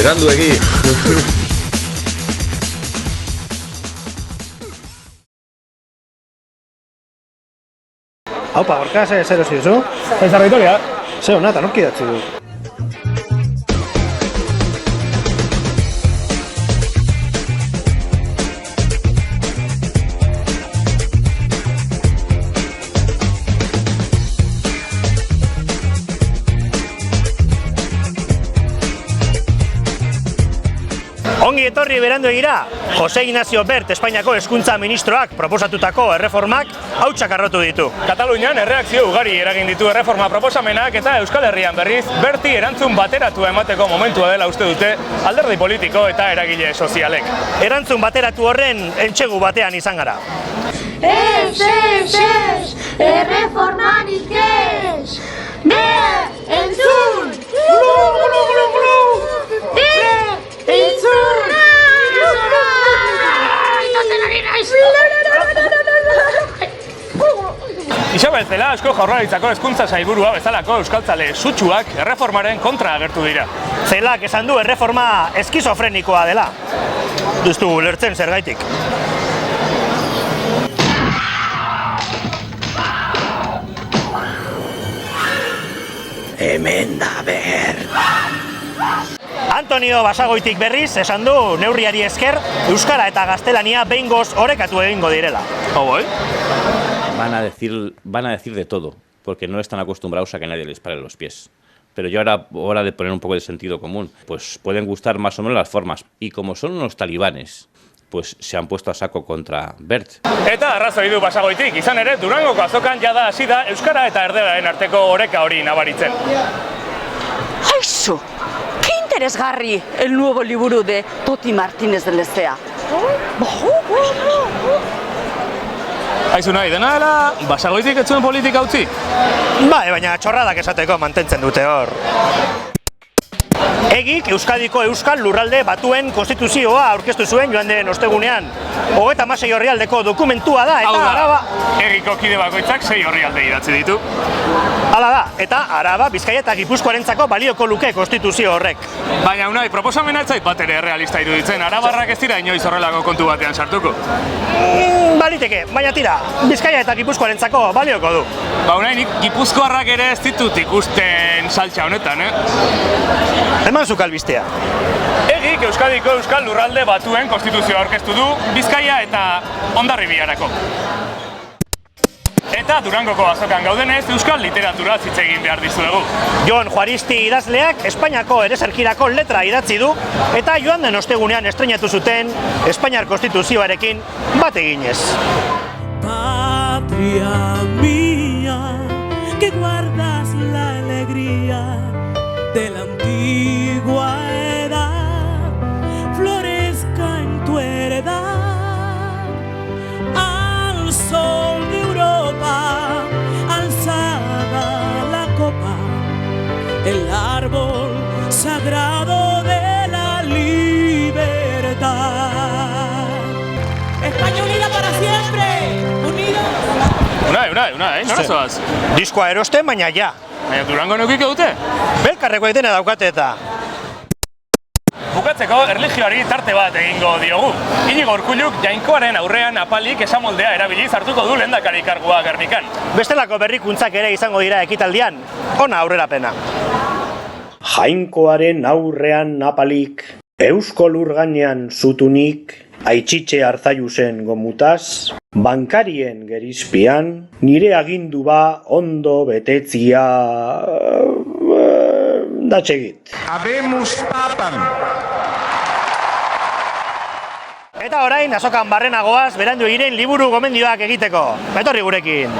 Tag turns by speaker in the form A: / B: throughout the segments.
A: Beranduegi.
B: Haupa, gorka, zer erosi duzu?
C: Zaizar Vitoria.
B: Ze hona, eta norki datzi du.
D: Ongi etorri Beranduegira, Jose Ignacio Bert Espainiako hezkuntza ministroak proposatutako erreformak hautsak arrotu ditu.
C: Katalunian erreakzio ugari eragin ditu erreforma proposamenak eta Euskal Herrian berriz Berti erantzun bateratua emateko momentua dela uste dute alderdi politiko eta eragile sozialek.
D: Erantzun bateratu horren entsegu batean izan gara.
E: Ez, erreformarik ez! Entzun! Entzun!
C: Isabel Celaá Eusko Jaurlaritzako hezkuntza sailburua bezalako euskaltzale sutsuak erreformaren kontra agertu dira.
D: Celaák esan du erreforma eskizofrenikoa dela. Duztu ulertzen zergaitik.
A: Hemen da Bert.
D: Antonio Basagoitik berriz esan du neurriari esker euskara eta gaztelania behingoz orekatu egingo direla.
F: Van a decir de todo, porque no están acostumbrados a que nadie les pare los pies. Pero yo ahora, hora de poner un poco de sentido común, pues pueden gustar más o menos las formas. Y como son unos talibanes, pues se han puesto a saco contra Bert.
C: Eta arrazoi du Basagoitik, izan ere Durangoko azokan jada hasi da euskara eta erderaren arteko oreka hori nabaritzen.
G: ¡Aizu! ¡Qué interesgarri el nuevo liburu de Toti Martínez de Lezea!
C: Aizu nahi, dena dela, Basagoitik ez zuen politika utzi?
D: Baina txorradak esateko mantentzen dute hor. Egik Euskadiko Euskal Lurralde Batuen konstituzioa aurkeztu zuen joan den ostegunean. 36 orrialdeko dokumentua da eta Araba...
C: Egiko kide bakoitzak 6 orrialde idatzi ditu.
D: Hala da, eta Araba, Bizkaia eta Gipuzkoarentzako balioko luke konstituzio horrek.
C: Baina unai, proposamena ez zait bat ere realista iruditzen, arabarrak ez dira inoiz horrelako kontu batean sartuko.
D: Baliteke, baina tira, Bizkaia eta Gipuzkoarentzako balioko du.
C: Ba unai, nik Gipuzkoarrak ere ez ditut ikusten saltsa honetan,
D: Eman zuk albistea.
C: Egik Euskadiko Euskal Lurralde Batuen konstituzioa aurkeztu du Bizkaia eta Hondarribiarako. Eta Durangoko azokan gaudenez, euskal literatura hitz egin behar dizuegu.
D: Jon Juaristi idazleak Espainiako ereserkirako letra idatzi du eta joan den ostegunean estreinatu zuten Espainiar Konstituzioarekin bat eginez.
H: Patria mía, que guardas la alegría de la antigua edad, florezca en tu heredad, al sol de Europa, alzada la copa, el árbol sagrado de la libertad. España unida para siempre, unidos.
C: Unai, nora zoaz?
D: Diskoa erosten, baina ja.
C: Baina Durango neukiko dute?
D: Belkarreko egitena daukate eta.
C: Bukatzeko, erlijioari tarte bat egingo diogu. Inigo Urkulluk Jainkoaren aurrean apalik esamoldea erabiliz hartuko du lehendakari kargua Gernikan.
D: Bestelako berrikuntzak ere izango dira ekitaldian, ona aurrerapena.
B: Jainkoaren aurrean apalik, Eusko Lurgainean zutunik, Aitzize Arzaiuzen gomutaz, bankarien gerizpian, nire agindu ba ondo betetzia datxegit.
A: Habemus papam.
D: Eta orain, azokan barrenagoaz, Beranduegiren liburu gomendioak egiteko. Etorri gurekin.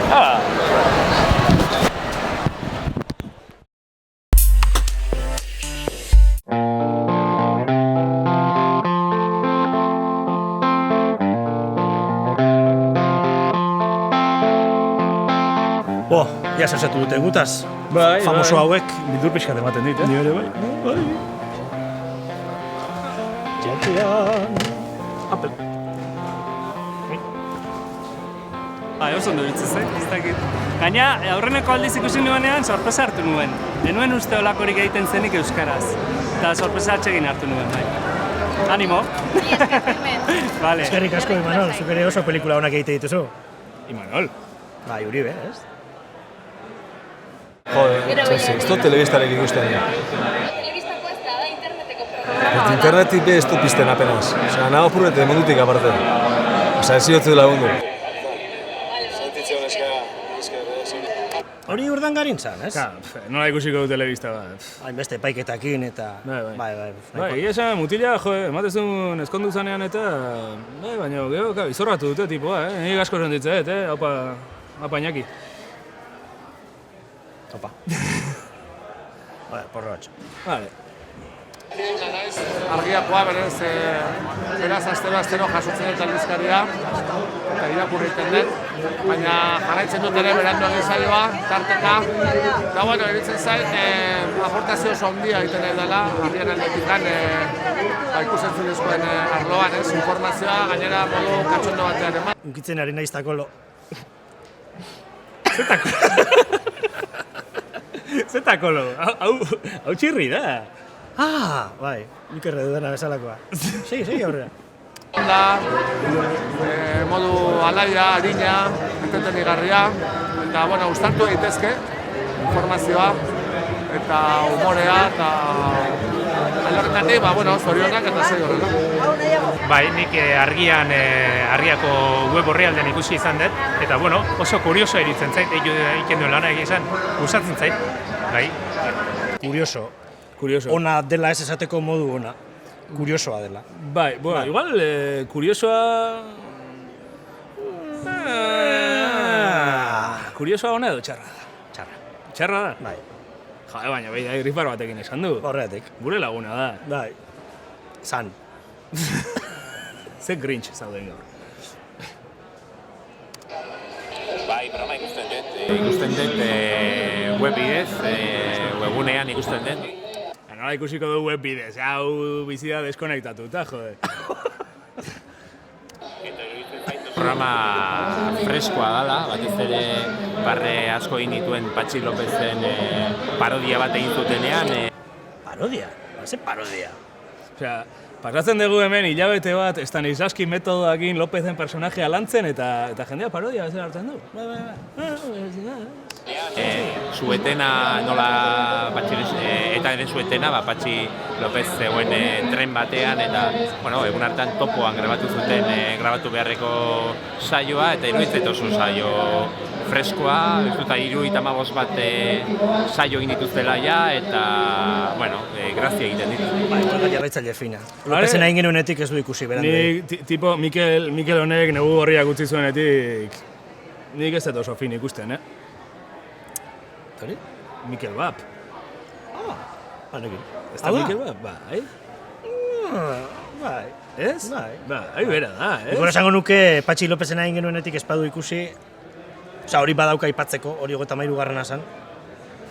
D: Ja zersatu dute gutaz. Famoso hauek bildur pixkat ematen dit, Ni ere bai. Jatian. Apel.
I: Oso ondo dituzek, ez dakit. Gaina, aurreneko aldiz ikusi nuenean sorpresa hartu nuen. Denuen uste olakorik egiten zenik euskaraz. Eta sorpresa atsegin hartu nuen, bai. Animo! Vale.
D: Eskerrik asko, Imanol, zuk ere oso pelikula honak egite dituzu.
C: Imanol.
D: Bai, Uribe, ez?
J: Joder, ez dut telebistarek ikusten. Internetik be ez du pizten apenas. Osea, nago purrete mundutik aparte. Osea, ez ziotzu lagundu.
D: Hori Urdangarin zan, ez?
C: Nola ikusiko du telebista bat.
D: Hainbeste paiketakin eta...
C: Bai, egia esan, mutila, ematezun eskondu zanean eta... Bai, baina, gero, izorratu dute tipoa, Nik asko sentitzen, Haupa Iñaki.
D: Opa. Vale, porro batxo.
C: Vale.
K: Argiakoa, beraz astero jasotzen dut aldizkaria eta irakurri egiten dut, baina jarraitzen dut ere berandu egin zaioa, tarteka, eta bueno, eritzen zait, aportazio oso handia egiten nahi dela, argian aldetikan ikusentzunezkoen arloan, informazioa, gainera modu katxondo batean eman.
D: Unkitzen ari naiz takolo.
C: Zetakolo, hau txirri da.
D: Bai, nik erre dudana bezalakoa. Segi aurrera.
K: Da, modu alaia, harina, entretenigarria, eta, bueno, uztartu egitezke informazioa, eta humorea, eta alorretatik, bueno, zorionak eta zei horrela.
L: Bai, nik argiako web orrialdean ikusi izan dut, eta, bueno, oso kurioso eritzen zait, egiten duen lana egin izan, gustatzen zait, bai.
D: Kurioso. Ona dela ez esateko modu ona. Kuriosoa dela.
C: Bai, bueno, igual, kuriosoa... Kuriosoa ona edo txarra da? Txarra da?
D: Bai.
C: Baina, da gripar batekin esan du.
D: Horretik.
C: Gure laguna da.
D: Bai. Zan.
C: Ze grinch zauden gaur.
F: Bai, broma ikusten dut web bidez, webunean ikusten dut.
C: Nola ikusiko du web bidez, hau bizi da deskonektatuta, jode.
F: Programa freskoa dela, batez ere barre asko egin dituen Patxi Lopezen parodia bat egin zutenean.
D: Parodia? Ze parodia?
C: Osea, pasatzen dugu hemen hilabete bat Stanislavski metodoakin Lopezen personajea lantzen eta jendea parodia bezala hartzen du.
F: Zuetena nola eta ere zuetena Patxi Lopez zegoen tren batean eta egun hartan topoan grabatu beharreko saioa eta iruditzen oso saio freskoa, ez dut 35 bat saio egin dituztela ja eta grazia egiten ditu.
D: Bai, jarraitzaile fina. Lopezen egin genuenetik ez du ikusi berandu.
C: Tipo Mikel honek negu gorriak utzi zuenetik nik ez dut oso fin ikusten,
D: Hori?
C: Mikel Bap.
D: Banekin.
C: Ez da Mikel Bap, bai?
D: Bai.
C: Ez? Bai, bera da, ez?
D: Ikora esango nuke Patxi Lopezen egin genuenetik espadu ikusi, hori badauka aipatzeko, hori 33garrena zen,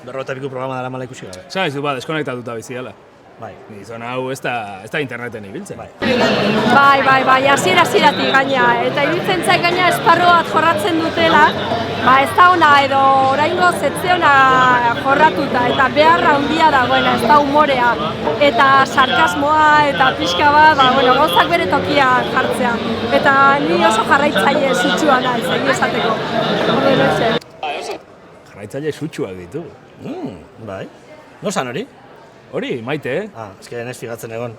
D: 42 programa dara mala ikusi gabe.
C: Zaizu, deskonektatuta bizi dela.
D: Bai.
C: Gizon hau ez da interneten ibiltzen.
E: Bai, hasieratik gaina, eta ibiltzen zait gaina esparru bat jorratzen dutela, ez da ona edo oraingo zetzeona jorratuta, eta beharra handia dagoena, ez da humorea, eta sarkasmoa, eta pixka bat, gauzak bere tokian jartzea. Eta ni oso jarraitzaile sutsua naiz, egin esateko.
C: Jarraitzaile sutsuak ditu.
D: Bai. Nozan hori?
C: Hori, maite,
D: ezkera naiz figatzen egon.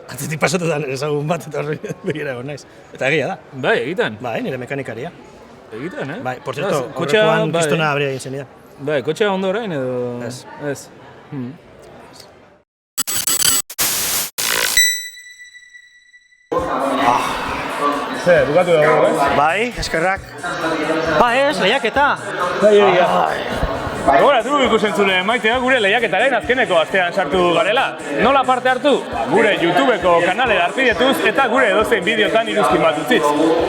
D: Atzetik pasatutan ezagun bat eta horri begira egon naiz. Eta egia da.
C: Bai, egiten.
D: Bai, nire mekanikaria.
C: Egiten,
D: Bai, por cierto, horrekoan pistona abria egin zenidan.
C: Bai, kotxea ondo orain edo...
D: Ez.
C: Bukatu dago,
D: Bai, eskerrak. Ez, lehiaketa.
C: Gora, du ikusentzule maitea gure lehiaketaren azkeneko astean sartu garela. Nola parte hartu? Gure YouTubeko kanalera harpidetuz eta gure edozein bideotan iruzkin bat utziz.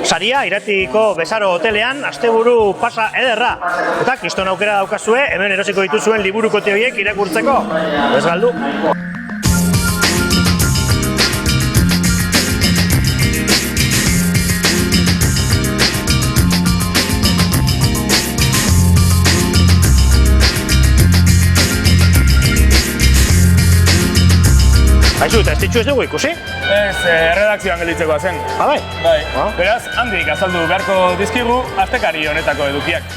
D: Saria, Iratiko Bezaro hotelean, asteburu pasa ederra. Eta kriston aukera daukazue, hemen erosiko dituzuen liburukote horiek irakurtzeko. Ez galdu. Itxu ez dugu ikusi?
C: Ez, redakzioan gelditzekoa zen.
D: Bai?
C: Bai. Beraz, handik azaldu beharko dizkigu astekari honetako edukiak.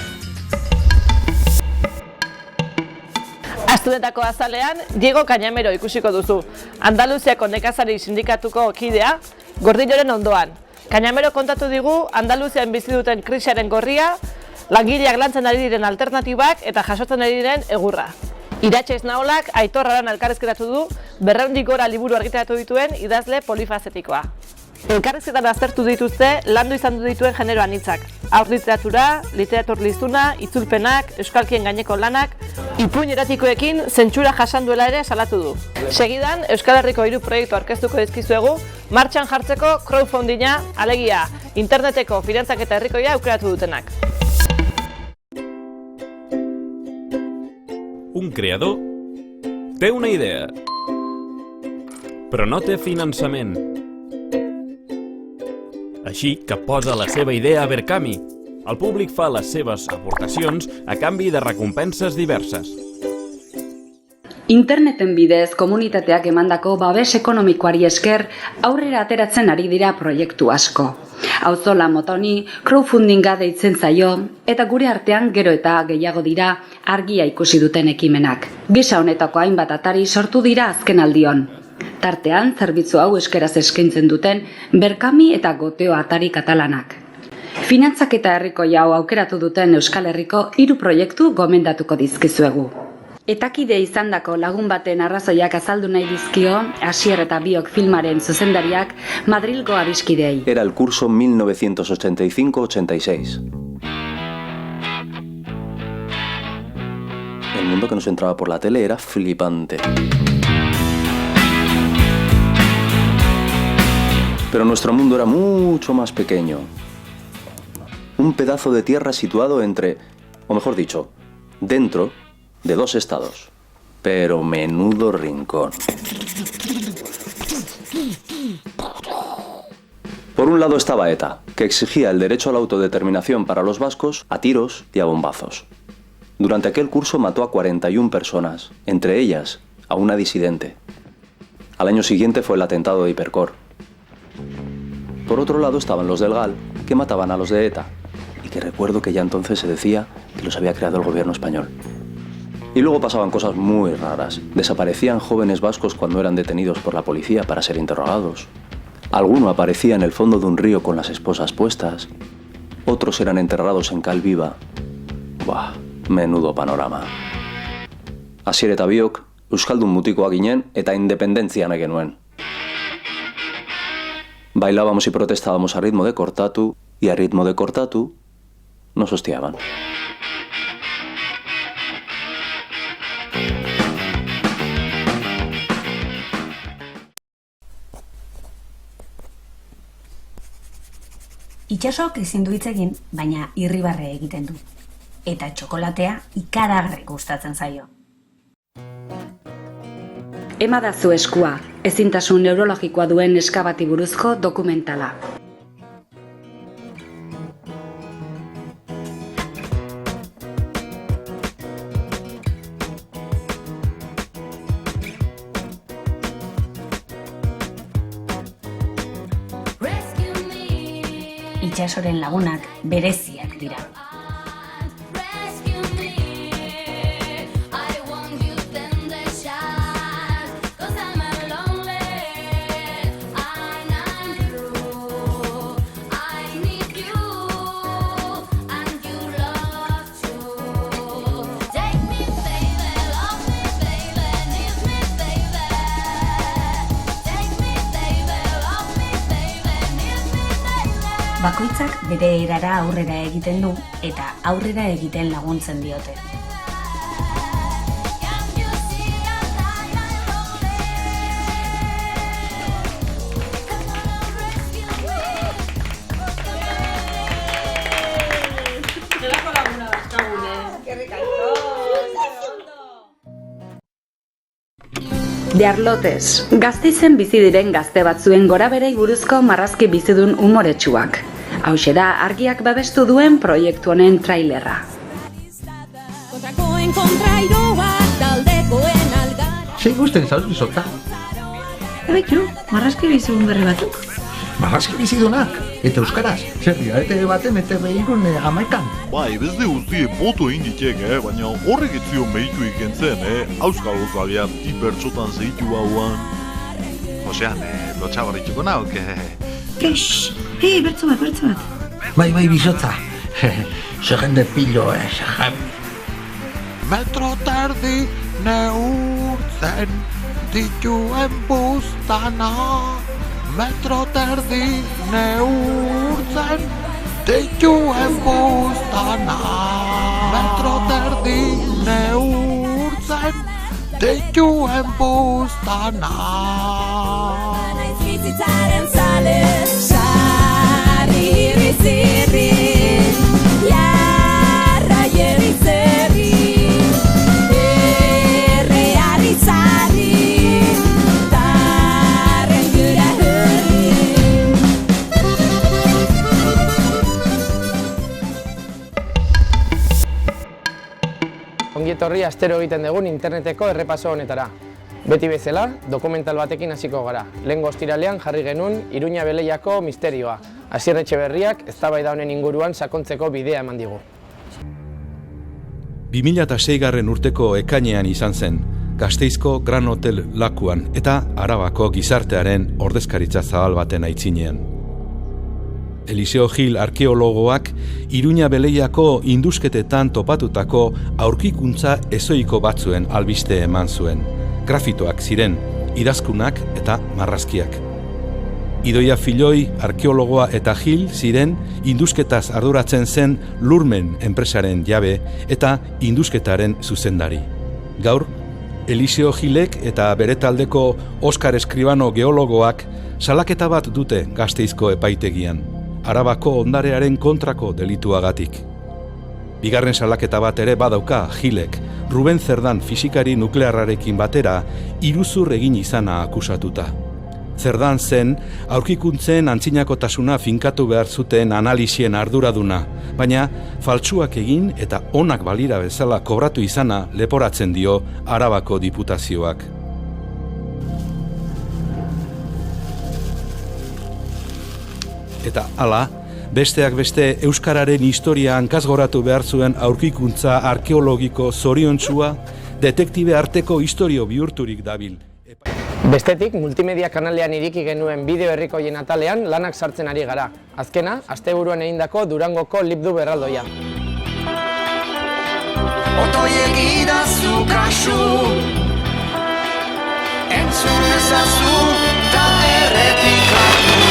M: Astunetako azalean, Diego Cañamero ikusiko duzu. Andaluziako nekazari sindikatuko kidea, Gordilloren ondoan. Cañamero kontatu digu Andaluzian bizi duten krisiaren gorria, langileak lantzen ari diren alternatibak eta jasotzen ari diren egurra. Iratxe Esnaolak Aitor Aran elkarrizketatu du 200 gora liburu argitaratu dituen idazle polifazetikoa. Elkarrizketan aztertu dituzte landu izan dituen genero anitzak. Haur literatura, literatur lizuna, itzulpenak, euskalkien gaineko lanak, ipuin eratikoekin zentsura jasan duela ere salatu du. Segidan, Euskal Herriko 3 proiektu aurkeztuko dizkizuegu, martxan jartzeko crowdfundinga, alegia, interneteko finantzaketa herrikoia aukeratu dutenak.
N: Un creador té una idea, però no té finançament. Així que posa la seva idea a Berkami. El públic fa les seves aportacions a canvi de recompenses diverses.
O: Interneten bidez komunitateak emandako babes ekonomikoari esker aurrera ateratzen ari dira proiektu asko. Auzola mota honi crowdfundinga deitzen zaio eta gure artean gero eta gehiago dira argia ikusi duten ekimenak. Gisa honetako hainbat atari sortu dira azken aldion. Tartean, zerbitzu hau euskaraz eskaintzen duten Berkami eta Goteo atari katalanak. Finantzaketa herrikoia hau aukeratu duten Euskal Herriko 3 proiektu gomendatuko dizkizuegu. Etakide izandako lagun baten arrazoiak azaldu nahi dizkio Asier eta Biok filmaren zuzendariak Madrilgo abiskidei.
P: Era el curso 1985-86. El mundo que nos entraba por la tele era flipante. Pero nuestro mundo era mucho más pequeño. Un pedazo de tierra situado entre, o mejor dicho, dentro de 2 estados. Pero menudo rincón. Por un lado estaba ETA, que exigía el derecho a la autodeterminación para los vascos a tiros y a bombazos. Durante aquel curso mató a 41 personas, entre ellas a una disidente. Al año siguiente fue el atentado de Hipercor. Por otro lado estaban los del GAL, que mataban a los de ETA, y que recuerdo que ya entonces se decía que los había creado el gobierno español. Y luego pasaban cosas muy raras. Desaparecían jóvenes vascos cuando eran detenidos por la policía para ser interrogados. Alguno aparecía en el fondo de un río con las esposas puestas. Otros eran enterrados en cal viva. Buah, menudo panorama. Asier eta Biok, euskaldun mutikoa ginen eta independentzia nahi genuen. Bailábamos y protestábamos a ritmo de cortatu, y a ritmo de cortatu nos hostiaban.
Q: Itxasok ezin du hitz egin, baina irribarre egiten du. Eta txokolatea ikaragarri gustatzen zaio.
O: Emadazu eskua, ezintasun neurologikoa duen neska bati buruzko dokumentala.
Q: Itxasoren lagunak bereziak dira. Bakoitzak bere erara aurrera egiten du eta aurrera egiten laguntzen diote.
O: De Arlotes, Gasteizen bizi diren gazte batzuen goraberei buruzko marrazki bizidun umoretsuak. Hauxe da argiak babestu duen proiektu honen trailerra.
H: Sei gusten zauzu zota.
R: Ebaitu, marrazki bizigun berri batzuk.
A: Marrazki bizidunak, eta euskaraz, zer dira, ETV baten, ETV irun 11an.
S: Bai, beste guztie boto egin ditek, baina horrek ez zion behitu ikentzen, Euskal Gozalea bertxotan zeitu hauan. Osean, lotxabarrituko nauk,
R: bertzo bat.
A: Bai, bizotza. Zerrende pilo,
S: Metro terdi neurtzen dituen buztana. Metro terdi neurtzen dituen buztana. Metro terdi neurtzen dituen buztana.
H: Naiz bizitzaren zale, sarri bizirrin, jarra jerrizerrin, erreari zarrin, tarren gura hurrin.
T: Ongietorri astero egiten dugun interneteko errepaso honetara. Beti bezala, dokumental batekin hasiko gara. Lehengo ostiralean jarri genuen Iruña Beleiako misterioa. Asier Etxeberriak eztabaida honen inguruan sakontzeko bidea eman digu.
U: 2006 urteko ekainean izan zen, Gasteizko Gran Hotel Lakuan eta Arabako gizartearen ordezkaritza zabal baten aitzinean. Eliseo Gil arkeologoak Iruña Beleiako indusketetan topatutako aurkikuntza ezoiko batzuen albiste eman zuen. Grafitoak ziren, idazkunak eta marrazkiak. Idoia Filoi, arkeologoa eta Gil ziren indusketaz arduratzen zen Lurmen enpresaren jabe eta indusketaren zuzendari. Gaur, Eliseo Gilek eta bere taldeko Oskar Eskribano geologoak salaketa bat dute Gasteizko epaitegian, Arabako ondarearen kontrako delituagatik. Bigarren salaketa bat ere badauka Gilek, Ruben Zerdan fisikari nuklearrarekin batera iruzur egin izana akusatuta. Zerdan zen aurkikuntzen antzinakotasuna finkatu behar zuten analisien arduraduna, baina faltsuak egin eta onak balira bezala kobratu izana leporatzen dio Arabako diputazioak. Eta hala, besteak beste euskararen historia hankazgoratu behar zuen aurkikuntza arkeologiko zoriontsua, detektibe arteko historio bihurturik dabil.
T: Bestetik, multimedia kanalean iriki genuen bideo herrikoien atalean lanak sartzen ari gara. Azkena, asteburuan egindako Durangoko Libdu berraldoia.
H: Otoiek idazu kasu, entzun ezazu ta errepikatu.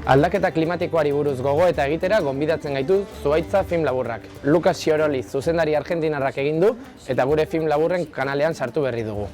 T: Aldaketa klimatikoari buruz gogoeta egitera gonbidatzen gaitu Zuhaitza film laburrak. Lucas Xioroli zuzendari argentinarrak egin du eta gure film laburren kanalean sartu berri dugu.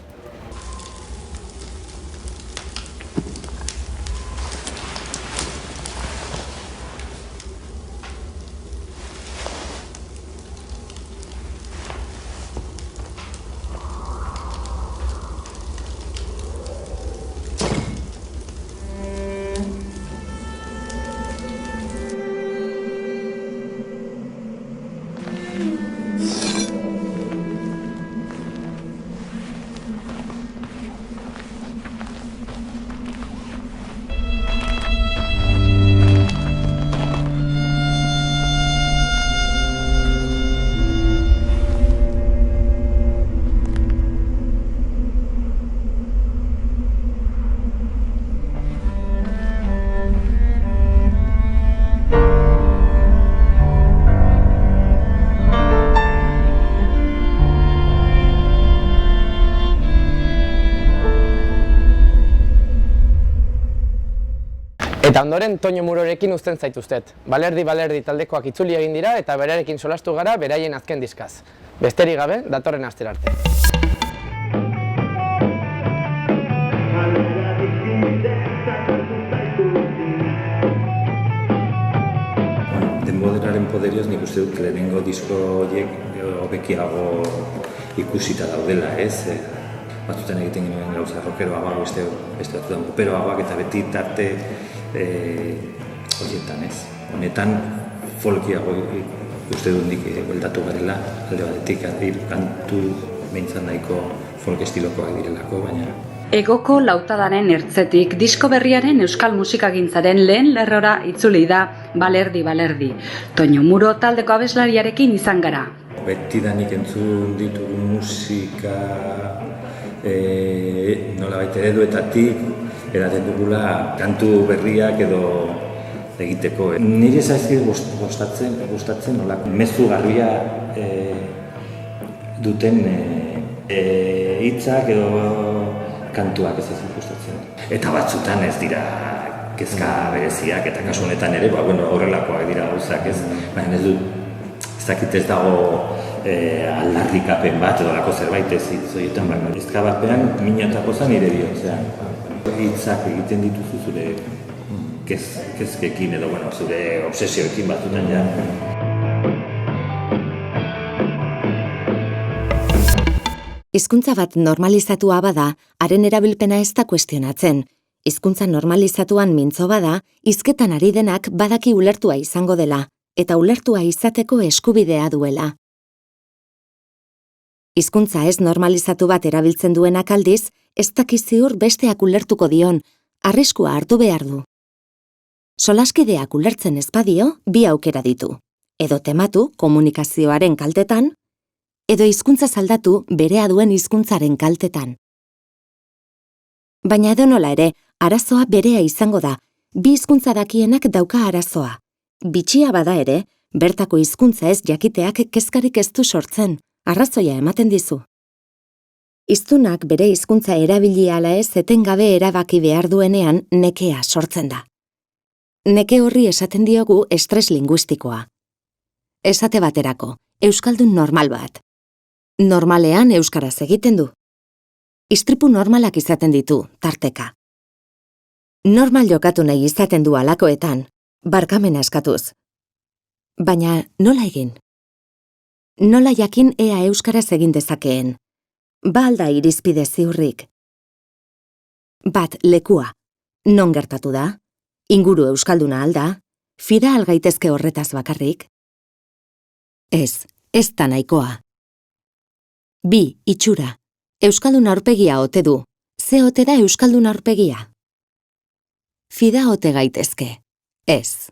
T: Eta ondoren Toño Murorekin uzten zaituztet. Balerdi taldekoak itzuli egin dira eta berarekin solastu gara beraien azken diskaz. Besterik gabe, datorren astera arte.
G: Denboraren poderioz nik uste dut lehenengo disko horiek hobekiago ikusita daudela, ez? Batzutan egiten genuen gauza rockeroagoak, beste batzutan poperoagoak eta beti tarte horietan, ez? Honetan folkiago uste dut nik bueltatu garela, alde batetik kantu behintzat nahiko folk estilokoak direlako, baina
O: Egoko lautadaren ertzetik disko berriaren euskal musikagintzaren lehen lerrora itzuli da Balerdi. Toño Muro taldeko abeslariarekin izan gara.
G: Betidanik entzun ditugu musika nolabait ereduetatik eraten dugula kantu berriak edo egiteko. Nire zaizkit gustatzen nolako mezu garbia duten hitzak edo kantuak ez gustatzen. Eta batzutan ez dira kezka bereziak eta kasu honetan ere, horrelakoak dira gauzak, ez? Baina ez dakit ez dago aldarrikapen bat edo lako zerbait ez hitzoietan, baina ezka batean minatako zen nire bihotzean. Hitzak egiten dituzu zure kezkekin edo zure obsesioekin batzutan ja.
V: Hizkuntza bat normalizatua bada, haren erabilpena ez da kuestionatzen. Hizkuntza normalizatuan mintzo bada, hizketan ari denak badaki ulertua izango dela, eta ulertua izateko eskubidea duela. Hizkuntza ez normalizatu bat erabiltzen duenak aldiz, ez daki ziur besteak ulertuko dion, arriskua hartu behar du. Solaskideak ulertzen ez badio, bi aukera ditu. Edo tematu komunikazioaren kaltetan, edo hizkuntza saldatu berea duen hizkuntzaren kaltetan. Baina edonola ere, arazoa berea izango da, bi hizkuntza dakienak dauka arazoa. Bitxia bada ere, bertako hizkuntza ez jakiteak kezkarik ez du sortzen, arrazoia ematen dizu. Hiztunak bere hizkuntza erabili ala ez etengabe erabaki behar duenean nekea sortzen da. Neke horri esaten diogu estres linguistikoa. Esate baterako, euskaldun normal bat. Normalean euskaraz egiten du. Istripu normalak izaten ditu, tarteka. Normal jokatu nahi izaten du alakoetan, barkamena eskatuz. Baina nola egin? Nola jakin ea euskaraz egin dezakeen? Ba alda irizpide ziurrik. Bat, lekua. Non gertatu da? Inguru euskalduna alda? Fida algaitezke horretaz bakarrik? Ez da nahikoa. Bi, itxura. Euskaldun aurpegia ote du. Ze ote da euskaldun aurpegia? Fida ote gaitezke. Ez.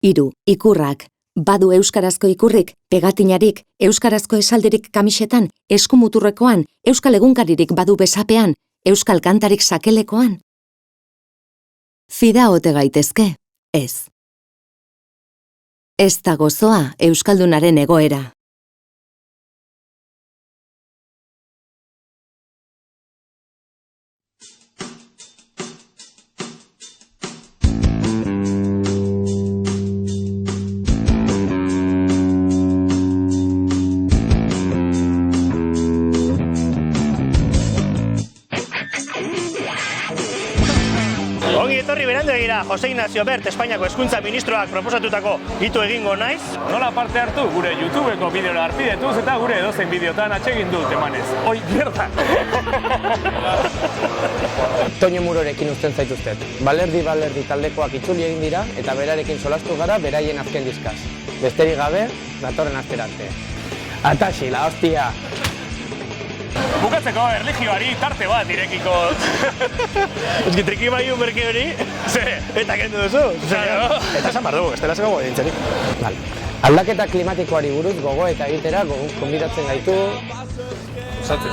V: Hiru, ikurrak. Badu euskarazko ikurrik, pegatinarik, euskarazko esaldirik kamisetan, eskumuturrekoan, euskal egunkaririk badu besapean, euskal kantarik sakelekoan? Fida ote gaitezke? Ez. Ez da gozoa euskaldunaren egoera.
D: Etorri berandu egira, Jose Ignacio Bert, Espainiako Hezkuntza Ministroak proposatutako hitu egingo naiz.
C: Nola parte hartu gure YouTubeko bideora arpidetuz eta gure edozein bideotan atsegin dut emanez. Oi, mierda!
T: Toño Murorekin uzten zaituztet. Balerdi taldekoak itzuli egin dira eta berarekin solastu gara beraien azken diskaz. Besterik gabe, datorren astera arte. Ataxi, la hostia!
C: Bukatzeko erlijioari tarte bat irekiko.
D: Ez gitriki baiun berke hori? Eta kendu duzu? Eta esan bar dugu, ez dela zego godeintzerik.
T: Aldaketa klimatikoari buruz gogo eta egitera konbidatzen gaitu.
H: Usatzen.